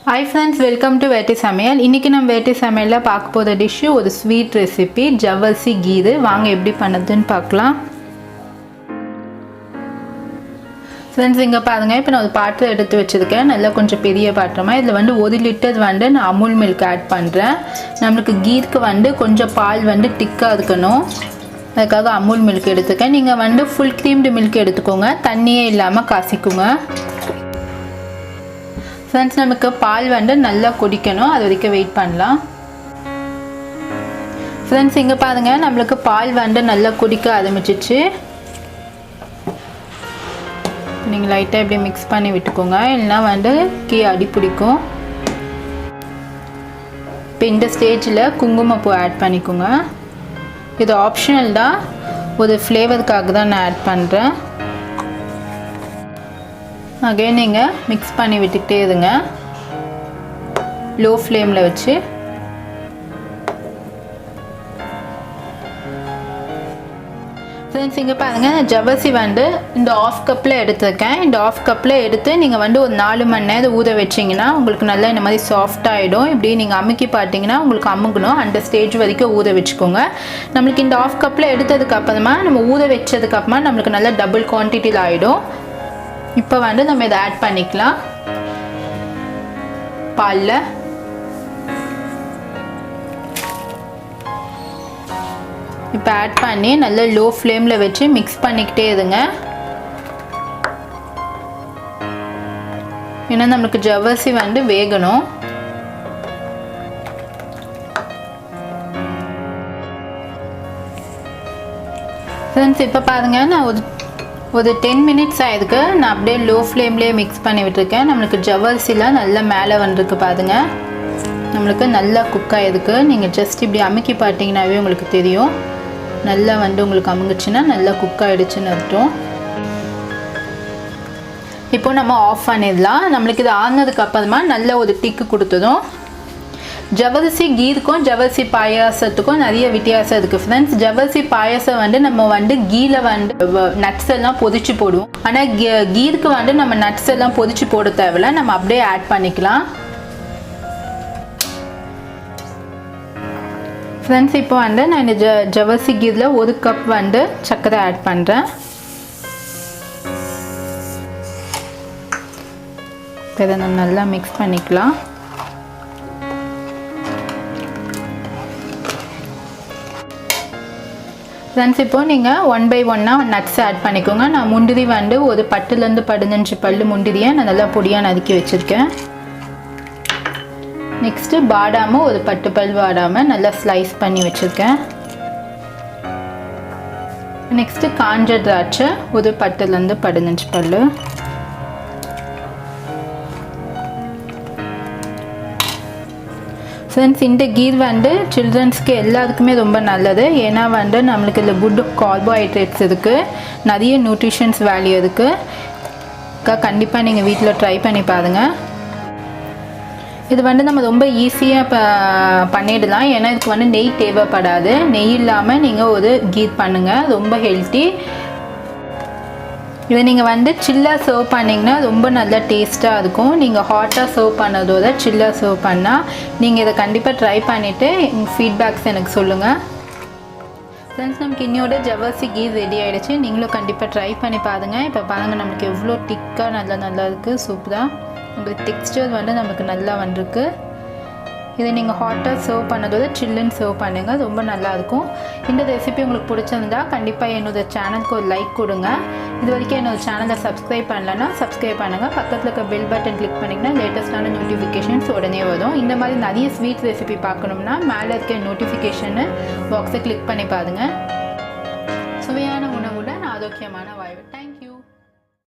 Hi friends, welcome to Veti Samayal. இன்னைக்கு நம்ம Veti Samayalல பார்க்க போற டிஷ் ஒரு ஸ்வீட் ரெசிபி ஜவர்சி கீர். வாங்க எப்படி பண்ணதுன்னு பார்க்கலாம். Friends இங்க பாருங்க, இப்போ நான் ஒரு பாத்திரம் எடுத்து வச்சிருக்கேன். நல்லா கொஞ்சம் பெரிய பாத்திரமா. இதுல 1 லிட்டர் நான் அமுல் மில்க் ஆட் பண்றேன். நமக்கு கீருக்கு கொஞ்சம் பால் திக்கா இருக்கணும். அதுக்காக அமுல் மில்க் எடுத்துக்கேன். நீங்க full creamed milk எடுத்துக்கோங்க. தண்ணியே இல்லாம காசிக்குங்க. Friends, நமக்கு பால் நல்லா கொதிக்கணும். அது வரைக்கும் வெயிட் பண்ணலாம். Friends, இங்க பாருங்க, நமக்கு பால் நல்லா கொதிக்க ஆரம்பிச்சிச்சு. நீங்க லைட்டா இப்படி mix பண்ணி விட்டுக்கோங்க. இல்லனா கீ அடி பிடிக்கும். இப்போ இந்த ஸ்டேஜ்ல குங்குமப்பூ ஆட் பண்ணிக்கோங்க. இது ஆப்ஷனல் தான். ஒரு ஃப்ளேவர்க்காக தான் நான் ஆட் பண்றேன். அகைன் நீங்க mix பண்ணி விட்டுட்டே இருங்க. லோ ஃப்ளேம்ல வச்சு. Friends, இங்க பாருங்க, ஜவர்சி இந்த half கப்ல எடுத்துக்கேன். இந்த half கப்ல எடுத்து நீங்க ஒரு 4 மணி நேரம் ஊற வெச்சீங்கனா உங்களுக்கு நல்லா இந்த மாதிரி சாஃப்ட் ஆயிடும். இப்படி நீங்க அமுக்கி பாத்தீங்கன்னா உங்களுக்கு அமுகணும். அந்த ஸ்டேஜ் வரைக்கும் ஊற வெச்சுக்கோங்க. நமக்கு இந்த half கப்ல எடுத்ததுக்கு அப்புறமா நம்ம ஊற வெச்சதுக்கு அப்புறமா நமக்கு நல்ல டபுள் குவாண்டிட்டில ஆயிடும். இப்போ நம்ம இத ஆட் பண்ணிக்கலாம். பால்ல இப்போ ஆட் பண்ணி நல்ல லோ ஃப்ளேம்ல வச்சு mix பண்ணிக்கிட்டே இருங்க. ஏன்னா நமக்கு ஜவர்சி வேகணும். Friends, இப்போ பாருங்க, நான் ஒரு 10 minutes ஆயிருக்கு. நான் அப்படியே லோ ஃப்ளேம்லயே mix பண்ணி விட்டுருக்கேன். நமக்கு ஜவர்சிலாம் நல்லா மேலே வந்திருக்கு பாருங்க. நமக்கு நல்லா குக் ஆயிருக்கு. நீங்க ஜஸ்ட் இப்படி அமுக்கி பாத்தீங்கனாவே உங்களுக்கு தெரியும். நல்லா உங்களுக்கு அமுங்குச்சுன்னா நல்லா குக் ஆயிடுச்சுன்னு அர்த்தம். இப்போ நம்ம ஆஃப் பண்ணிடலாம். நமக்கு இது ஆனதுக்கு அப்புறமா நல்ல ஒரு டிக்கு கொடுத்ததும். ஜவரிசி கீருக்கும் ஜவரிசி பாயாசத்துக்கும் நிறைய வித்தியாசம் இருக்கு ஃப்ரெண்ட்ஸ். ஜவரிசி பாயாசம் நம்ம கீல நட்ஸ் எல்லாம் பொதிச்சு போடுவோம். ஆனா கீருக்கு நம்ம நட்ஸ் எல்லாம் பொதிச்சு போட தேவையில்ல. நம்ம அப்படியே ஆட் பண்ணிக்கலாம். Friends, இப்போ நான் இந்த ஜவர்சி கீர்ல 1 கப் சர்க்கரை ஆட் பண்றேன். இதை நம்ம நல்லா mix பண்ணிக்கலாம். Friends, இப்போ நீங்க 1 by 1 நட்ஸ் ஆட் பண்ணிக்கோங்க. நான் முந்திரி ஒரு 10 ல இருந்து 15 பல்லு முந்திரியை நான் நல்லா பொடியா நறுக்கி வச்சிருக்கேன். நெக்ஸ்ட் பாதாம் ஒரு 10 பல் பாதாம் நல்லா ஸ்லைஸ் பண்ணி வச்சிருக்கேன். நெக்ஸ்ட் காஞ்ச திராட்சை ஒரு 10 ல இருந்து 15 பல்லு. Friends, இந்த கீர் சில்ட்ரன்ஸ்க்கு எல்லாருக்குமே ரொம்ப நல்லது. ஏன்னா நம்மளுக்கு இதில் குட் கார்போஹைட்ரேட்ஸ் இருக்கு, நிறைய நியூட்ரிஷன்ஸ் வேல்யூ இருக்கு. கண்டிப்பாக நீங்கள் வீட்டில் ட்ரை பண்ணி பாருங்க. இது நம்ம ரொம்ப ஈஸியாக பண்ணிடலாம். ஏன்னா இதுக்கு நெய் தேவைப்படாது. நெய் இல்லாமல் நீங்கள் ஒரு கீர் பண்ணுங்க, ரொம்ப ஹெல்த்தி. இதை நீங்கள் சில்லாக சர்வ் பண்ணிங்கன்னா ரொம்ப நல்லா டேஸ்ட்டாக இருக்கும். நீங்கள் ஹாட்டாக சர்வ் பண்ணதோட சில்லாக சர்வ் பண்ணால் நீங்கள் இதை கண்டிப்பாக ட்ரை பண்ணிவிட்டு உங்கள் ஃபீட்பேக்ஸ் எனக்கு சொல்லுங்கள். ஃப்ரெண்ட்ஸ், நமக்கு இன்னையோட ஜவர்சி கீர் ரெடி ஆகிடுச்சு. நீங்களும் கண்டிப்பாக ட்ரை பண்ணி பாருங்கள். இப்போ பாருங்கள், நமக்கு எவ்வளோ திக்காக நல்லா இருக்குது. சூப்பராக உங்களுக்கு டெக்ஸ்டர் நமக்கு நல்லா வந்திருக்கு. இதை நீங்கள் ஹாட்டாக சர்வ் பண்ணதோட சில்லுன்னு சர்வ் பண்ணுங்கள், ரொம்ப நல்லாயிருக்கும். இந்த ரெசிபி உங்களுக்கு பிடிச்சிருந்தா கண்டிப்பாக என்னோட சேனலுக்கு ஒரு லைக் கொடுங்க. இது வரைக்கும் என்னோட சேனலை சப்ஸ்கிரைப் பண்ணலன்னா சப்ஸ்கிரைப் பண்ணுங்கள். பக்கத்தில் இருக்க பெல் பட்டன் கிளிக் பண்ணிங்கன்னா லேட்டஸ்ட்டான நோட்டிஃபிகேஷன்ஸ் உடனே வரும். இந்த மாதிரி நிறைய ஸ்வீட் ரெசிபி பார்க்கணும்னா மேலே இருக்க நோட்டிஃபிகேஷனு பாக்ஸை கிளிக் பண்ணி பாருங்கள். சுவையான உணவுடன் ஆரோக்கியமான வாழ்வு.